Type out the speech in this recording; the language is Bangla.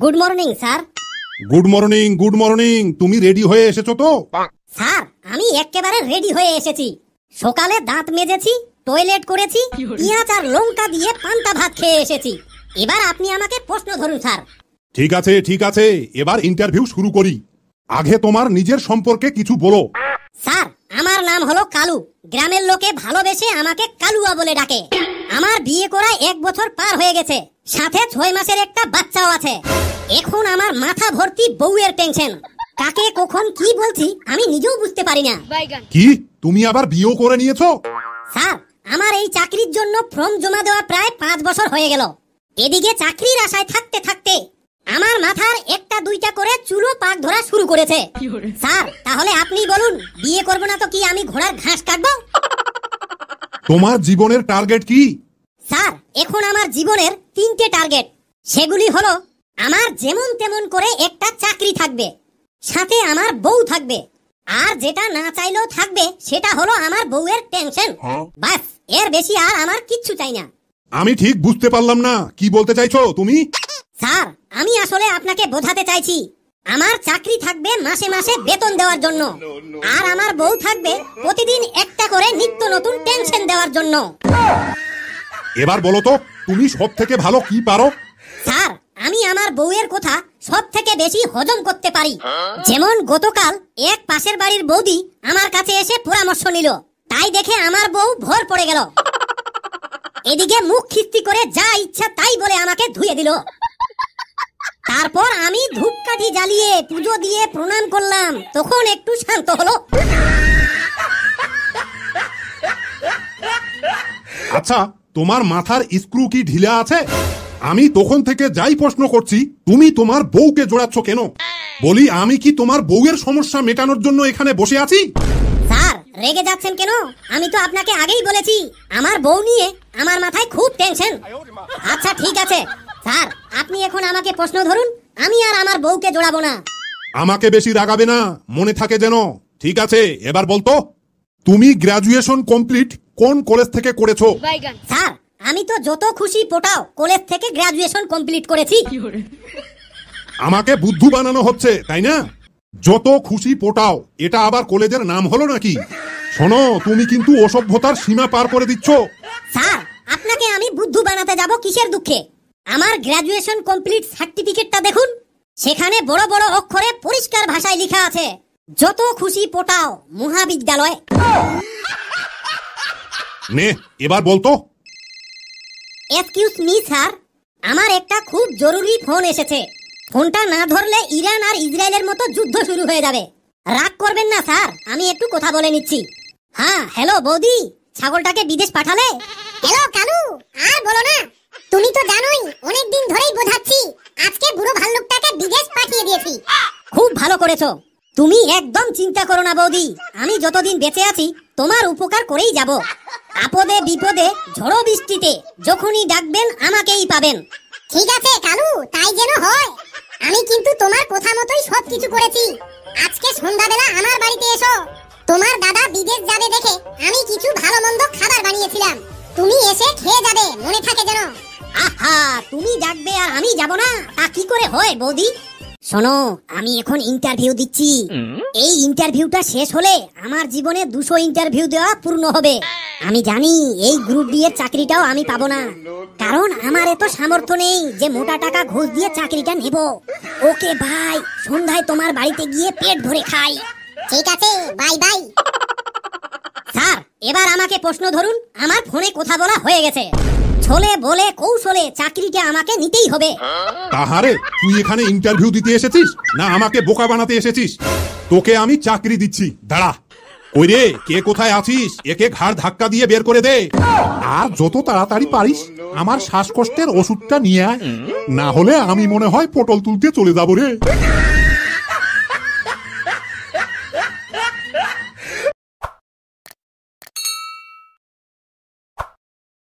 Good morning sir. Good morning, good morning. তুমি রেডি হয়ে এসেছো তো? স্যার আমি একেবারে রেডি হয়ে এসেছি। সকালে দাঁত মেজেছি, টয়লেট করেছি, পেঁয়াজ আর লঙ্কা দিয়ে পান্তা ভাত খেয়ে এসেছি। এবার আপনি আমাকে প্রশ্ন ধরুন স্যার। ঠিক আছে, ঠিক আছে, এবার ইন্টারভিউ শুরু করি। আগে তোমার নিজের সম্পর্কে কিছু বলো। স্যার আমার নাম হলো কালু। গ্রামের লোকে ভালোবেসে আমাকে কালুয়া বলে ডাকে। আমার বিয়ে করা 1 বছর পার হয়ে গেছে, সাথে 6 মাসের একটা বাচ্চাও আছে। এখন আমার মাথা ভর্তি বউয়ের টেনশন। কাকে কখন কি বলছি আমি নিজেও বুঝতে পারি না। কি, তুমি আবার বিয়ে করে নিয়েছো? স্যার আমার এই চাকরির জন্য ফর্ম জমা দেওয়া প্রায় 5 বছর হয়ে গেল। এদিকে চাকরির আশায় থাকতে থাকতে আমার মাথার একটা দুইটা করে চুলো পাক ধরা শুরু করেছে। স্যার তাহলে আপনি বলুন, বিয়ে করব না তো কি আমি ঘোড়ার ঘাস কাটবো? তোমার জীবনের টার্গেট কি? স্যার এখন আমার জীবনের 3টে টার্গেট। সেগুলি হলো, আমার যেমন তেমন করে একটা চাকরি থাকবে, সাথে আমার বউ থাকবে, আর যেটা না চাইলেও থাকবে সেটা হলো আমার বউয়ের টেনশন। বাস, এর বেশি আর আমার কিচ্ছু চাই না। আমি ঠিক বুঝতে পারলাম না, কি বলতে চাইছো তুমি? স্যার আমি আসলে আপনাকে বোঝাতে চাইছি, আমার চাকরি থাকবে মাসে মাসে বেতন দেওয়ার জন্য, আর আমার বউ থাকবে প্রতিদিন একটা করে নিত্য নতুন টেনশন দেওয়ার জন্য। এবার বলো তো, তুমি সব থেকে ভালো কি পারো? স্যার আমি আমার বউয়ের কথা সব থেকে বেশি হজম করতে পারি। যেমন গতকাল এক পাশের বাড়ির বৌদি আমার কাছে এসে পরামর্শ নিল, তাই দেখে আমার বউ ভর পড়ে গেল। এদিকে মুখ খিস্তি করে যা ইচ্ছা তাই বলে আমাকে ধুয়ে দিল। তারপর আমি ধূপকাঠি জ্বালিয়ে পুজো দিয়ে প্রণাম করলাম, তখন একটু শান্ত হলো। আচ্ছা, তোমার মাথার স্ক্রু কি ঢিলা আছে? আমি তখন থেকে যাই প্রশ্ন করছি, তুমি তোমার বউকে জোড়াচ্ছ কেন? বলি, আমি কি তোমার বউয়ের সমস্যা মেটানোর জন্য এখানে বসে আছি? স্যার রেগে যাচ্ছেন কেন? আমি তো আপনাকে আগেই বলেছি আমার বউ নিয়ে আমার মাথায় খুব টেনশন। আচ্ছা ঠিক আছে স্যার, আপনি এখন আমাকে প্রশ্ন ধরুন, আমি আর আমার বউকে জোড়াবো না। আমাকে বেশি রাগাবে না, মনে থাকে যেন। ঠিক আছে, এবার বলতো, তুমি গ্রাজুয়েশন কমপ্লিট কোন কলেজ থেকে করেছো? স্যার আমি তো যত খুশি পোটাও কলেজ থেকে গ্রাজুয়েশন কমপ্লিট করেছি। আমাকে বুদ্ধু বানানো হচ্ছে তাই না? যত খুশি পোটাও, এটা আবার কলেজের নাম হলো নাকি? শোনো, তুমি কিন্তু অসভ্যতার সীমা পার করে দিচ্ছ। স্যার আপনাকে আমি বুদ্ধু বানাতে যাব কিসের দুঃখে? আমার গ্রাজুয়েশন কমপ্লিট সার্টিফিকেটটা দেখুন, সেখানে বড় বড় অক্ষরে পরিষ্কার ভাষায় লেখা আছে, যত খুশি পোটাও মহাবিদ্যালয়। নে এবার বলতো। এক্সকিউজ মি স্যার, আমার একটা খুব জরুরি ফোন এসেছে। ফোনটা না ধরলে ইরান আর ইসরায়েলের মতো যুদ্ধ শুরু হয়ে যাবে। রাগ করবেন না স্যার, আমি একটু কথা বলে নিচ্ছি। হ্যাঁ হ্যালো বৌদি, ছাগলটাকে বিদেশ পাঠালে? হ্যালো কালু, আর বলো না, তুমি তো জানোই অনেক দিন ধরেই বোঝাচ্ছি, আজকে বুড়ো ভাল্লুকটাকে বিদেশ পাঠিয়ে দিয়েছি। খুব ভালো করেছো। তুমি একদম চিন্তা করো না বৌদি, আমি যতদিন বেঁচে আছি তোমার উপকার করেই যাব। আপদে বিপদে ঝড়ো বৃষ্টিতে যখনই ডাকবেন আমাকেই পাবেন। ঠিক আছে কালু, তাই যেন হয়। আমি কিন্তু তোমার কথা মতোই সবকিছু করেছি। আজকে সন্ধ্যাবেলা আমার বাড়িতে এসো। তোমার দাদা বিদেশ যাবে দেখে আমি কিছু ভালো মন্দ খাবার বানিয়েছিলাম, তুমি এসে খেয়ে যাবে, মনে থাকে যেন। আহা, তুমি ডাকবে আর আমি যাব না, তা কি করে হয় বৌদি? শোনো, আমি এখন ইন্টারভিউ দিচ্ছি। এই ইন্টারভিউটা শেষ হলে আমার জীবনে 200 ইন্টারভিউ দেওয়া পূর্ণ হবে। আমি জানি এই গ্রুপ ডি এর চাকরিটাও আমি পাবো না, কারণ আমার এত সামর্থ্য নেই যে মোটা টাকা ঘুষ দিয়ে চাকরিটা নেব। ওকে ভাই, সন্ধ্যায় তোমার বাড়িতে গিয়ে পেট ভরে খাই। ঠিক আছে, বাই বাই। স্যার এবার আমাকে প্রশ্ন ধরুন, আমার ফোনে কথা বলা হয়ে গেছে। ছলে বলে কৌশলে চাকরিটা আমাকে নিতেই হবে। তাহারে, তুই এখানে ইন্টারভিউ দিতে এসেছিস না আমাকে বোকা বানাতে এসেছিস? তোকে আমি চাকরি দিচ্ছি, দাঁড়া। ওই রে, কে কোথায় আছিস? একে ঘাড় ধাক্কা দিয়ে বের করে দে। আর যত তাড়াতাড়ি পারিস আমার শ্বাসকষ্টের ওষুধটা নিয়ে আয়, না হলে আমি মনে হয় পটল তুলতে চলে যাবো রে।